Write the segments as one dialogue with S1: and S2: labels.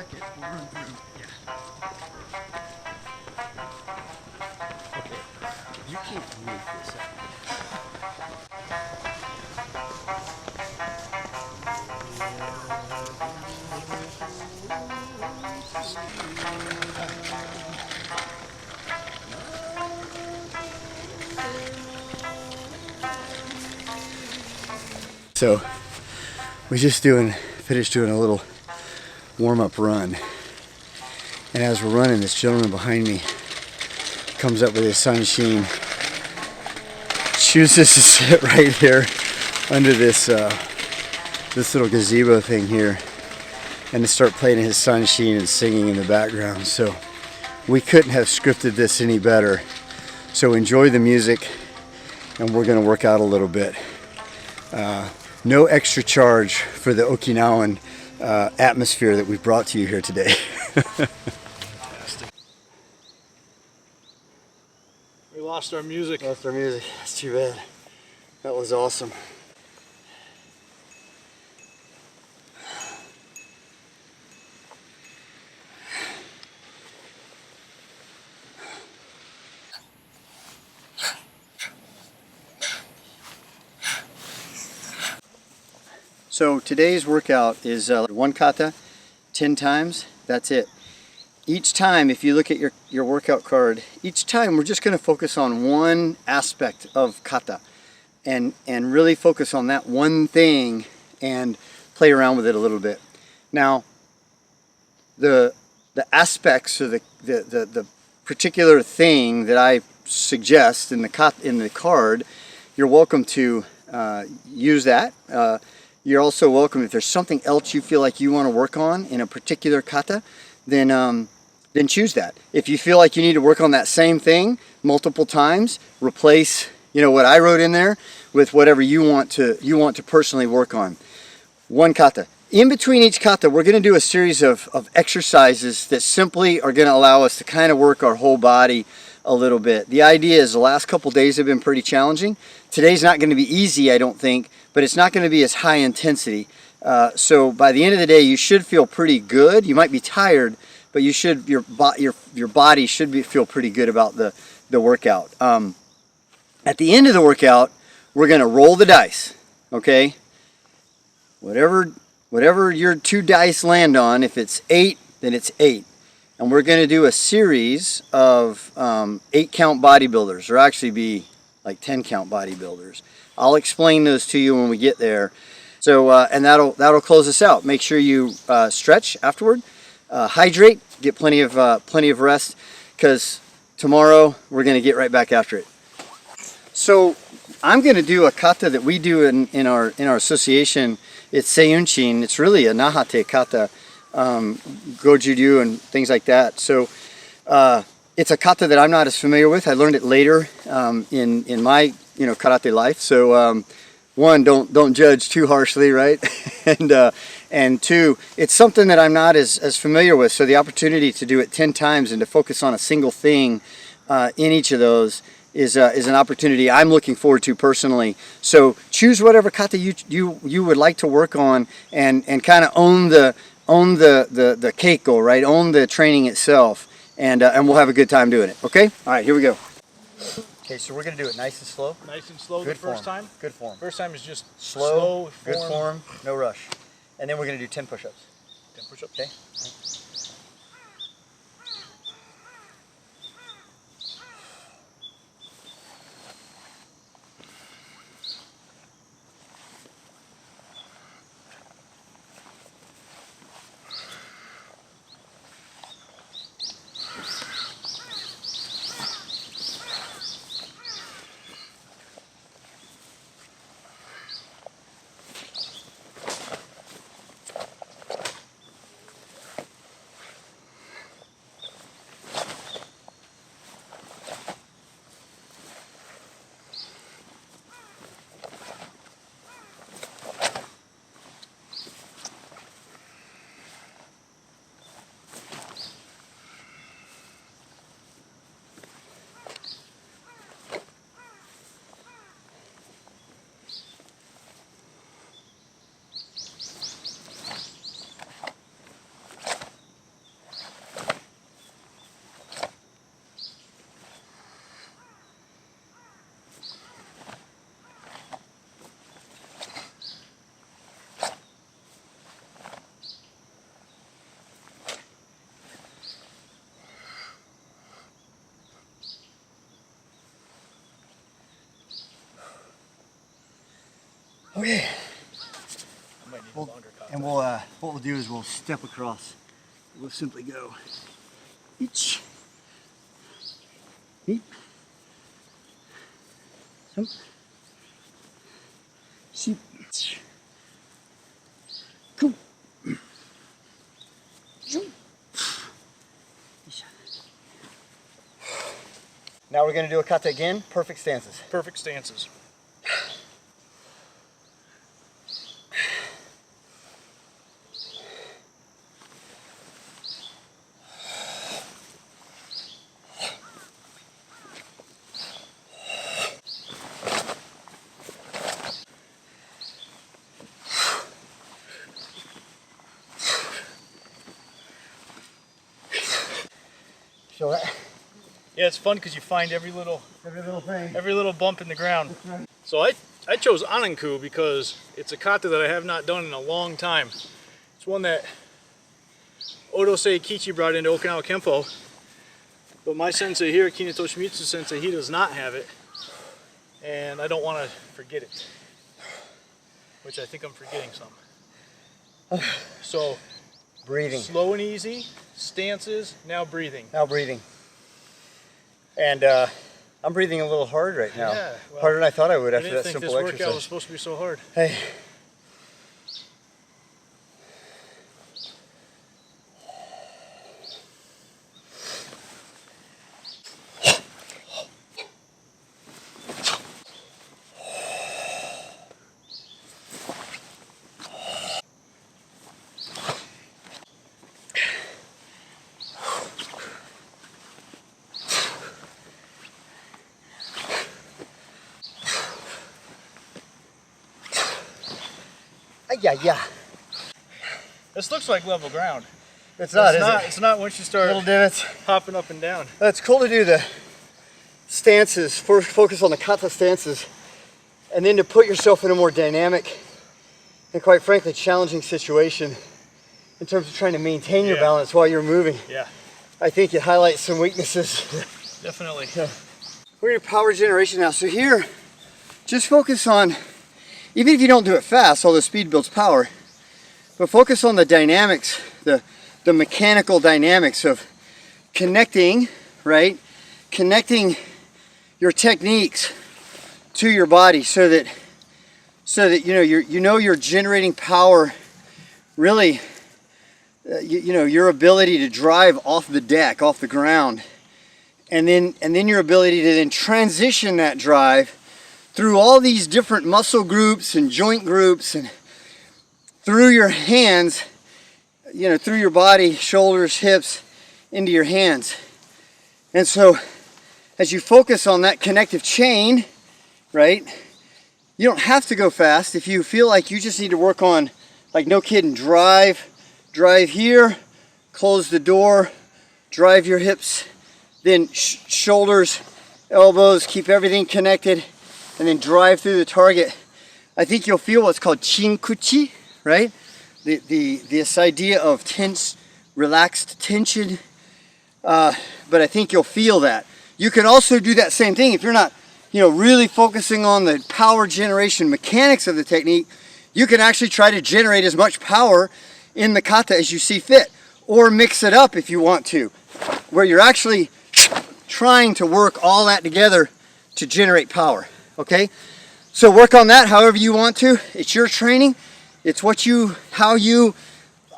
S1: second, we'll run through. Yeah. Okay. You can't make this up. So we just finished doing a little warm-up run, and as we're running, this gentleman behind me comes up with his sunsheen, chooses to sit right here under this this little gazebo thing here, and to start playing his sunsheen and singing in the background. So we couldn't have scripted this any better. So enjoy the music, and we're going to work out a little bit. No extra charge for the Okinawan atmosphere that we've brought to you here today.
S2: We lost our music.
S1: Lost our music. That's too bad. That was awesome. So today's workout is One Kata, 10 times. That's it. Each time, if you look at your workout card, each time we're just going to focus on one aspect of kata and really focus on that one thing and play around with it a little bit. Now, the aspects or the particular thing that I suggest in the card, you're welcome to use that. You're also welcome, if there's something else you feel like you want to work on in a particular kata, then choose that. If you feel like you need to work on that same thing multiple times, replace what I wrote in there with whatever you want to personally work on. One kata. In between each kata, we're going to do a series of exercises that simply are going to allow us to kind of work our whole body a little bit. The idea is the last couple days have been pretty challenging. Today's not going to be easy, I don't think, but it's not going to be as high intensity. So by the end of the day, you should feel pretty good. You might be tired, but you should your body should feel pretty good about the workout. At the end of the workout, we're going to roll the dice. Okay, whatever your 2 dice land on, if it's 8, then it's 8. And we're going to do a series of 8-count bodybuilders, or actually be like 10-count bodybuilders. I'll explain those to you when we get there. So and that'll close us out. Make sure you stretch afterward, hydrate, get plenty of rest, because tomorrow we're going to get right back after it. So I'm going to do a kata that we do in our association. It's seiunchin. It's really a nahate kata, goju-ryu and things like that. So it's a kata that I'm not as familiar with. I learned it later in my karate life. So one, don't judge too harshly, right? and two, it's something that I'm not as familiar with. So the opportunity to do it 10 times and to focus on a single thing in each of those is an opportunity I'm looking forward to personally. So choose whatever kata you would like to work on, and kind of own the Keiko, right? Own the training itself, and we'll have a good time doing it. Okay? All right, here we go. Okay, so we're gonna do it nice and slow.
S2: Nice and slow.
S1: Good
S2: the first
S1: form.
S2: time.
S1: Good form.
S2: First time is just
S1: Slow, good
S2: form.
S1: no rush. And then we're gonna do 10 push-ups.
S2: 10 push-ups.
S1: Okay. Okay.
S2: I might need a longer kata.
S1: And what we'll do is we'll step across. We'll simply go each, meet, some, sheep, come. Now we're going to do a kata again, perfect stances.
S2: Perfect stances.
S1: Feel that?
S2: Yeah, it's fun because you find every little
S1: thing.
S2: every little bump in the ground.
S1: Right.
S2: So I chose Ananku because it's a kata that I have not done in a long time. It's one that Odosei Kichi brought into Okinawa Kempo, but my sensei here, Kina Toshimitsu sensei, he does not have it, and I don't want to forget it, which I think I'm forgetting some. So
S1: Breathing.
S2: slow and easy, stances, now breathing.
S1: Now breathing. And I'm breathing a little hard right now.
S2: Yeah, well,
S1: harder than I thought I would
S2: I
S1: after
S2: didn't
S1: that
S2: think
S1: simple
S2: this workout was
S1: exercise.
S2: supposed to be so hard.
S1: Hey. Yeah.
S2: This looks like level ground.
S1: It's not, is it?
S2: It's not once you start
S1: Little divots.
S2: hopping up and down.
S1: It's cool to do the stances, first focus on the kata stances, and then to put yourself in a more dynamic and quite frankly challenging situation in terms of trying to maintain your balance while you're moving.
S2: Yeah,
S1: I think it highlights some weaknesses.
S2: definitely.
S1: Yeah. We're in power generation now. So here, just focus on, even if you don't do it fast, although speed builds power, but focus on the dynamics, the mechanical dynamics of connecting, right? Connecting your techniques to your body so that you're generating power, really, your ability to drive off the deck, off the ground, and then your ability to then transition that drive through all these different muscle groups and joint groups and through your hands, through your body, shoulders, hips, into your hands. And so as you focus on that connective chain, right, you don't have to go fast. If you feel like you just need to work on, like no kidding, drive here, close the door, drive your hips, then shoulders, elbows, keep everything connected, and then drive through the target. I think you'll feel what's called chinkuchi, right? This idea of tense, relaxed tension. But I think you'll feel that. You can also do that same thing if you're not, really focusing on the power generation mechanics of the technique. You can actually try to generate as much power in the kata as you see fit, or mix it up if you want to, where you're actually trying to work all that together to generate power. Okay, so work on that however you want to. It's your training. It's how you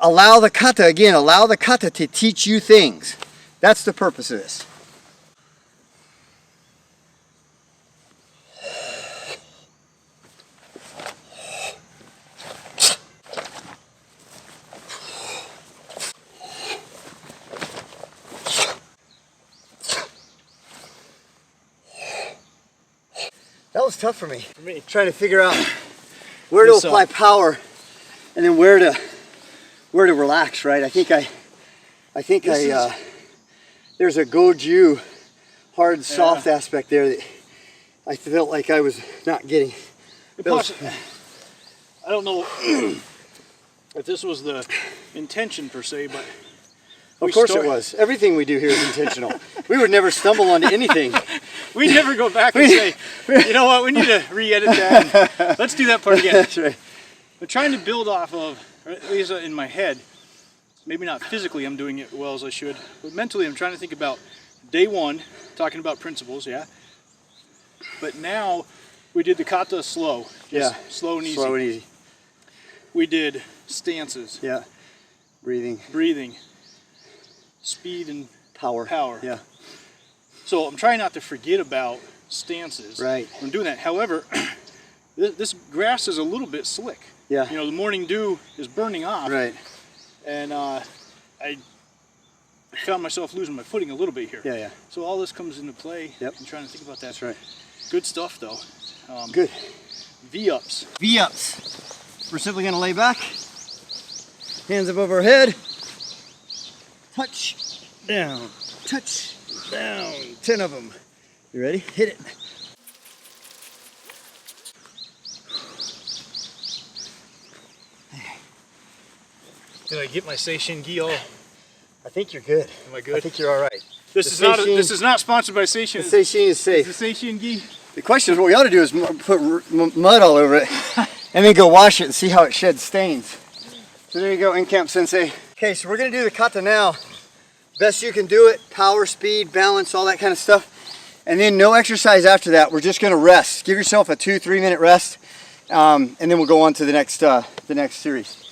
S1: allow the kata to teach you things. That's the purpose of this. That was tough for me. Trying to figure out where to apply power and then where to relax, right? I think there's a goju, hard, soft aspect there that I felt like I was not getting.
S2: I don't know if this was the intention per se, but
S1: of course it was. Everything we do here is intentional. We would never stumble onto anything
S2: We never go back and say, you know what, we need to re-edit that. And let's do that part again.
S1: That's right.
S2: But trying to build off of, or at least in my head, maybe not physically I'm doing it well as I should, but mentally I'm trying to think about day one, talking about principles, yeah. But now we did the kata slow. Just slow and easy.
S1: Slow and easy.
S2: We did stances.
S1: Yeah. Breathing.
S2: Breathing. Speed and
S1: Power. Yeah.
S2: So I'm trying not to forget about stances.
S1: Right.
S2: I'm doing that. However, this grass is a little bit slick.
S1: Yeah.
S2: You know, the morning dew is burning off.
S1: Right.
S2: And I found myself losing my footing a little bit here.
S1: Yeah.
S2: So all this comes into play.
S1: Yep.
S2: I'm trying to think about that.
S1: That's right.
S2: Good stuff though.
S1: Good.
S2: V-ups.
S1: V-ups. We're simply going to lay back. Hands above our head. Touch. Down. Touch. Down. 10 of them. You ready? Hit it.
S2: Did I get my Seishin gi all?
S1: I think you're good.
S2: Am I good?
S1: I think you're all right.
S2: This is not sponsored by Seishin.
S1: The Seishin is safe.
S2: The Seishin gi.
S1: The question is, what we ought to do is put mud all over it and then go wash it and see how it sheds stains. So there you go, in-camp sensei. Okay, so we're going to do the kata now. Best you can do it, power, speed, balance, all that kind of stuff. And then no exercise after that. We're just going to rest. Give yourself a 2-3 minute rest, and then we'll go on to the next series.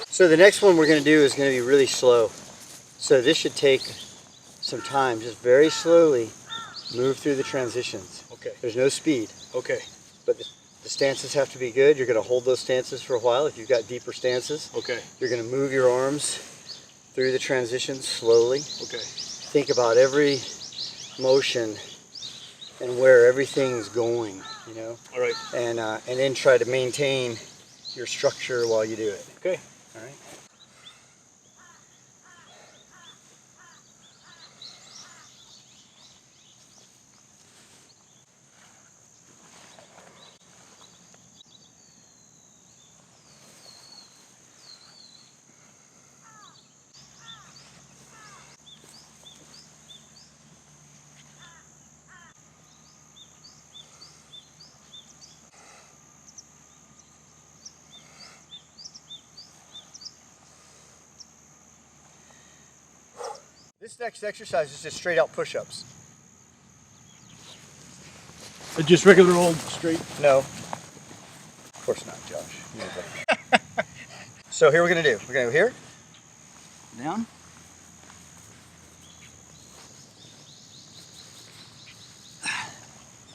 S1: So the next one we're going to do is going to be really slow. So this should take some time. Just very slowly move through the transitions.
S2: Okay.
S1: There's no speed.
S2: Okay.
S1: But the stances have to be good. You're going to hold those stances for a while if you've got deeper stances.
S2: Okay.
S1: You're going to move your arms through the transitions slowly.
S2: Okay.
S1: Think about every motion and where everything's going, you know?
S2: All right.
S1: And then try to maintain your structure while you do it.
S2: Okay.
S1: All right. This next exercise is just straight out push-ups.
S2: Just regular old straight.
S1: No. Of course not, Josh. So here we're going to do. We're going to go here. Down.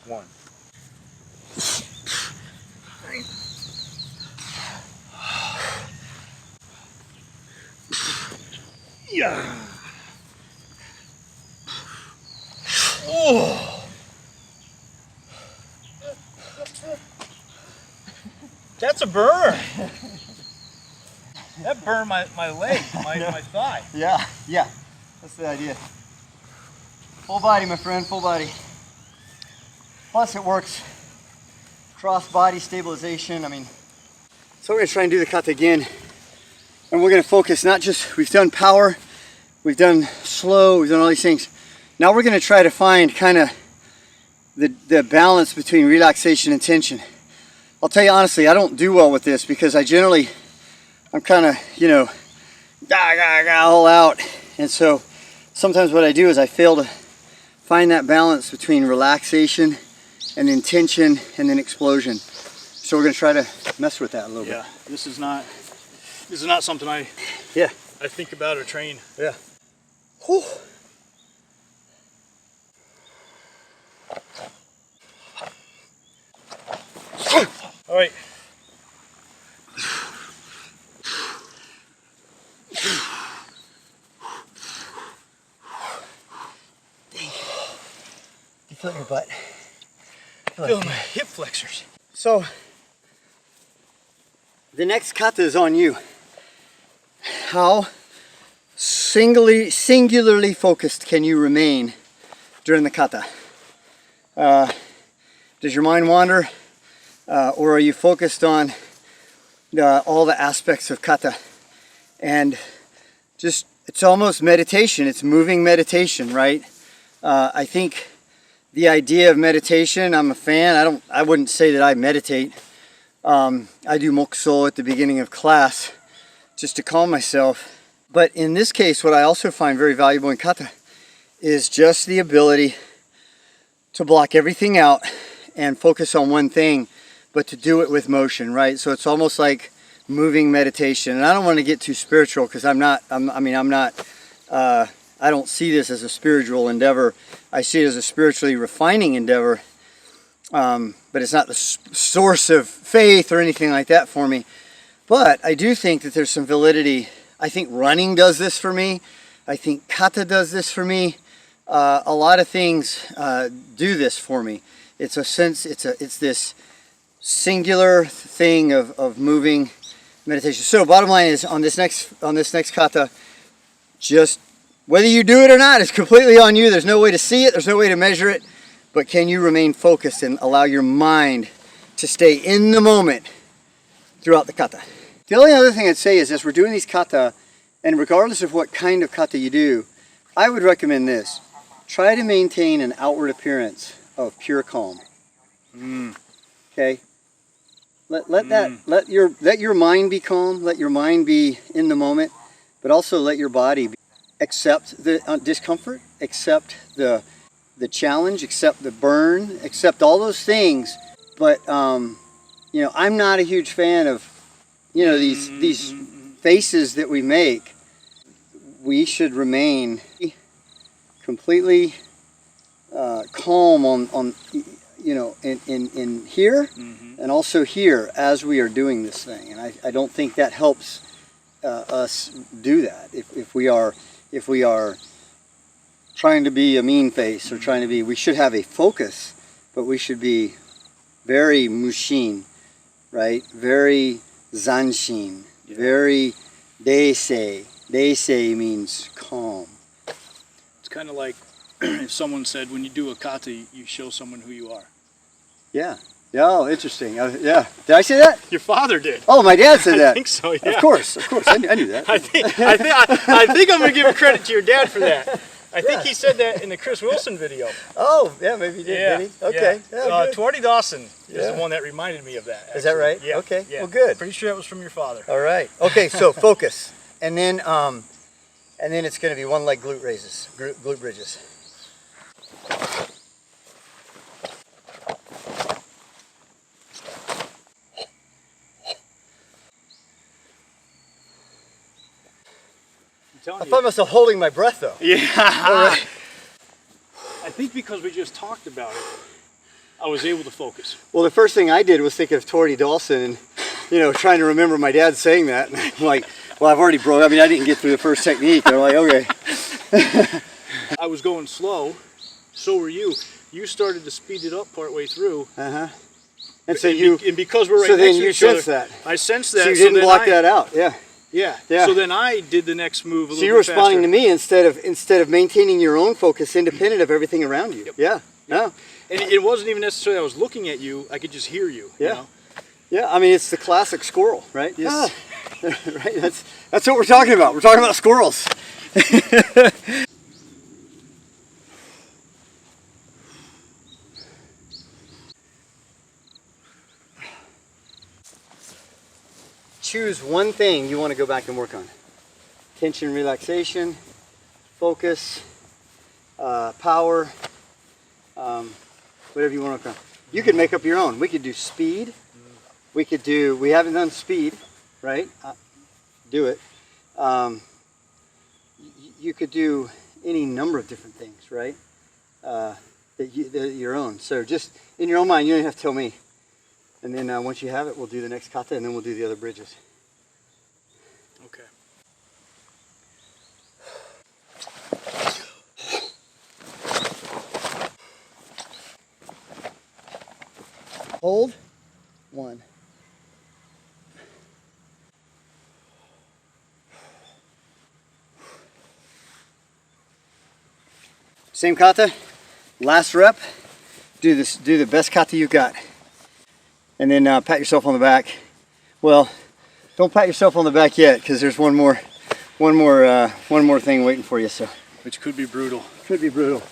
S1: One. Yeah. Oh.
S2: That's a burn. That burned my leg, my thigh.
S1: Yeah, yeah. That's the idea. Full body, my friend, full body. Plus it works cross body stabilization. I mean, so we're gonna try and do the kata again. And we're gonna focus not just, we've done power, we've done slow, we've done all these things. Now we're gonna try to find kind of the balance between relaxation and tension. I'll tell you honestly, I don't do well with this because I'm kind of, you know, all out. And so sometimes what I do is I fail to find that balance between relaxation and then tension and then explosion. So we're going to try to mess with that a little bit.
S2: Yeah, this is not something I think about or train.
S1: Yeah. Whew.
S2: All right.
S1: You feel your butt?
S2: Feel my hip flexors.
S1: So, the next kata is on you. How singularly focused can you remain during the kata? Does your mind wander? Or are you focused on all the aspects of kata? And just, it's almost meditation. It's moving meditation, right? I think the idea of meditation, I'm a fan. I wouldn't say that I meditate. I do mokuso at the beginning of class just to calm myself. But in this case, what I also find very valuable in kata is just the ability to block everything out and focus on one thing, but to do it with motion, right? So it's almost like moving meditation. And I don't want to get too spiritual because I don't see this as a spiritual endeavor. I see it as a spiritually refining endeavor. But it's not the source of faith or anything like that for me. But I do think that there's some validity. I think running does this for me. I think kata does this for me. A lot of things do this for me. It's a sense. It's this singular thing of moving meditation. So bottom line is on this next kata, just whether you do it or not is completely on you. There's no way to see it. There's no way to measure it. But can you remain focused and allow your mind to stay in the moment throughout the kata? The only other thing I'd say is as we're doing these kata, and regardless of what kind of kata you do, I would recommend this. Try to maintain an outward appearance of pure calm. Okay? Let your mind be calm, let your mind be in the moment, but also let your body accept the discomfort, accept the challenge, accept the burn, accept all those things. But you know, I'm not a huge fan of, you know, these faces that we make. We should remain completely calm on you know, in here and also here as we are doing this thing. And I don't think that helps us do that. If we are trying to be a mean face or trying to be, we should have a focus, but we should be very mushin, right? Very zanshin, very deisei. Deisei means calm.
S2: It's kind of like if someone said when you do a kata, you show someone who you are.
S1: Yeah. Oh, interesting. Yeah. Did I say that?
S2: Your father did.
S1: Oh, my dad said that.
S2: I think so, yeah.
S1: Of course. I knew that.
S2: I think I'm going to give credit to your dad for that. I think he said that in the Chris Wilson video.
S1: Oh, yeah, maybe he did, did he? Okay.
S2: Yeah, Twardy Dawson is the one that reminded me of that. Actually.
S1: Is that right?
S2: Yeah.
S1: Okay,
S2: Yeah.
S1: well, good.
S2: Pretty sure that was from your father.
S1: All right. Okay, so focus. And then it's going to be one leg glute raises, glute bridges. I find myself holding my breath though.
S2: Yeah.
S1: All right.
S2: I think because we just talked about it, I was able to focus.
S1: Well, the first thing I did was think of Twardy Dawson and, you know, trying to remember my dad saying that. And I'm like, well, I've already broke. I mean, I didn't get through the first technique. I'm like, okay.
S2: I was going slow. So were you. You started to speed it up partway through.
S1: And
S2: so and because we're right
S1: so
S2: next
S1: then
S2: to
S1: you
S2: each other,
S1: sensed that.
S2: I sensed that.
S1: So you didn't block that out. Yeah.
S2: Yeah.
S1: Yeah.
S2: So then I did the next move a little bit faster.
S1: So you were responding to me instead of maintaining your own focus independent of everything around you. Yep. Yeah. No.
S2: And it wasn't even necessarily I was looking at you. I could just hear you.
S1: Yeah.
S2: You know?
S1: Yeah. I mean, it's the classic squirrel, right?
S2: Yes.
S1: Right. That's what we're talking about. We're talking about squirrels. Choose one thing you want to go back and work on. Tension, relaxation, focus, power, whatever you want to work on. You could make up your own. We could do speed, we could do, we haven't done speed, right? Do it. You could do any number of different things, right? That your own. So just in your own mind, you don't have to tell me. And then once you have it, we'll do the next kata, and then we'll do the other bridges.
S2: Okay.
S1: Hold. 1. Same kata. Last rep. Do this. Do the best kata you got. And then pat yourself on the back. Well, don't pat yourself on the back yet, because there's one more thing waiting for you. So,
S2: Which could be brutal.
S1: could be brutal.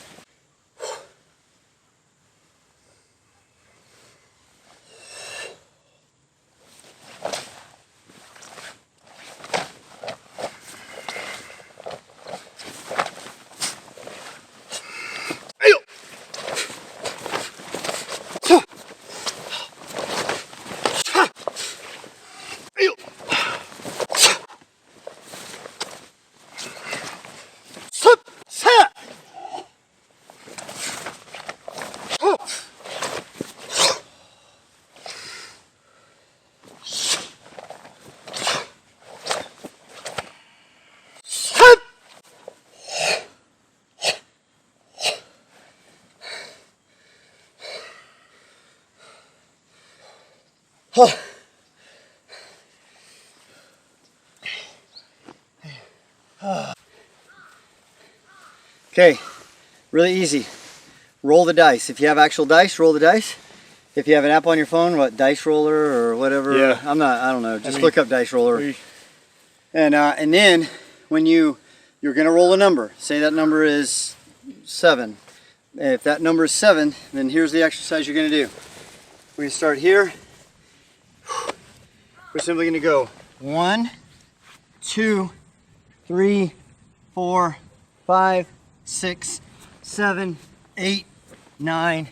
S1: Okay, really easy. Roll the dice. If you have actual dice, roll the dice. If you have an app on your phone, what, dice roller or whatever?
S2: Yeah.
S1: I don't know. Just look up dice roller. And then when you're gonna roll a number. Say that number is 7. If that number is 7, then here's the exercise you're gonna do. We're gonna start here. We're simply gonna go 1, 2, 3, 4, 5, 6, 7, 8, 9,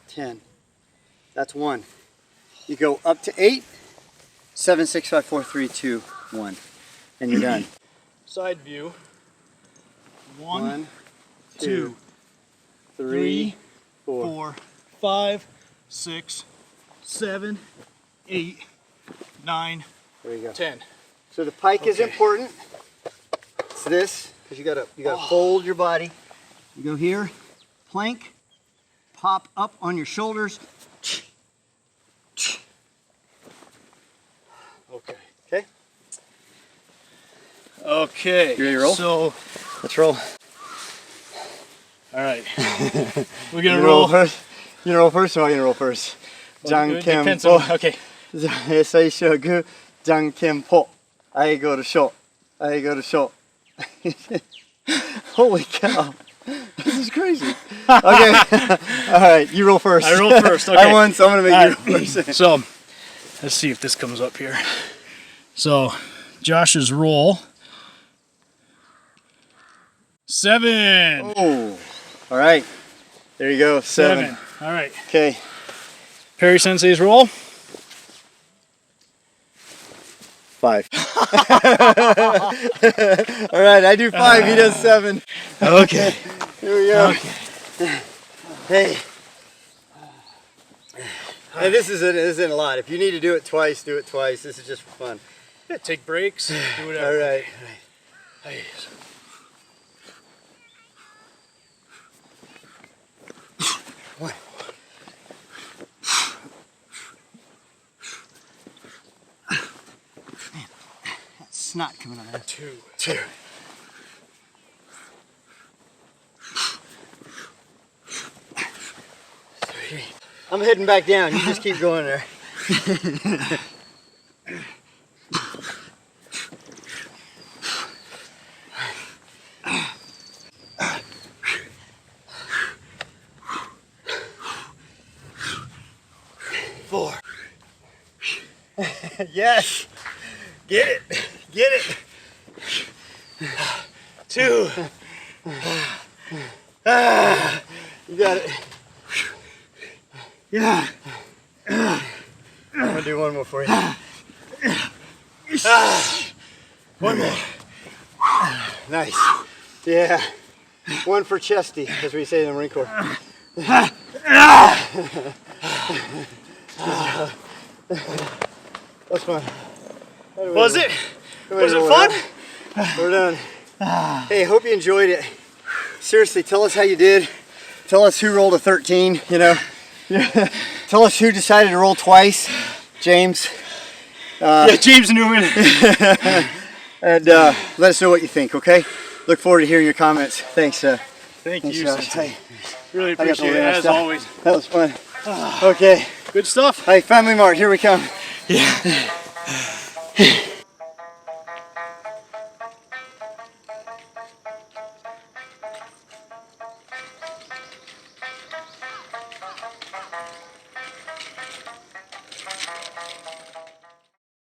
S1: 10. That's 1. You go up to 8, 7, 6, 5, 4, 3, 2, 1. And you're done.
S2: Side view.
S1: 1, 2, 3, 4.
S2: 5, 6, 7, 8, 9,
S1: There you go.
S2: 10.
S1: So the pike is
S2: Okay.
S1: important. It's this, because you gotta fold your body. You go here, plank, pop up on your shoulders.
S2: Okay.
S1: Okay?
S2: Okay.
S1: You ready to roll?
S2: So,
S1: Let's roll.
S2: all right. We're gonna
S1: You
S2: roll.
S1: first. You roll first, or am I gonna roll first?
S2: Depends on. Okay.
S1: 最初はグー、じゃんけんぽ。I go to short. I go to short. Holy cow. This is crazy. Okay. All right, you roll first.
S2: I roll first. Okay.
S1: I won, so I'm going to make you roll first.
S2: So, let's see if this comes up here. So, Josh's roll. 7.
S1: Oh. All right. There you go. 7.
S2: All right.
S1: Okay.
S2: Perry Sensei's roll.
S1: 5. All right, I do 5. He does 7.
S2: Okay.
S1: Here we go.
S2: Okay.
S1: Hey. Hey, this isn't a lot. If you need to do it twice, do it twice. This is just for fun.
S2: Yeah, take breaks. Do whatever.
S1: All right.
S2: Hey.
S1: One. Man, that snot coming out of there.
S2: 2.
S1: I'm heading back down. You just keep going there. 4. Yes. Get it. Get it. 2. You got it. Yeah. gonna do one more for you.
S2: One more.
S1: Nice. Yeah. One for chesty, as we say in the Marine Corps. That's fun.
S2: Was it? Was it fun?
S1: We're done. Hey, hope you enjoyed it. Seriously, tell us how you did. Tell us who rolled a 13, you know. Tell us who decided to roll twice. James.
S2: Yeah, James Newman.
S1: And let us know what you think, okay? Look forward to hearing your comments. Thanks.
S2: Thank you.
S1: Hey,
S2: Really appreciate it, as always.
S1: That was fun. Okay.
S2: Good stuff.
S1: Hey, Family Mart, here we come.
S2: Yeah.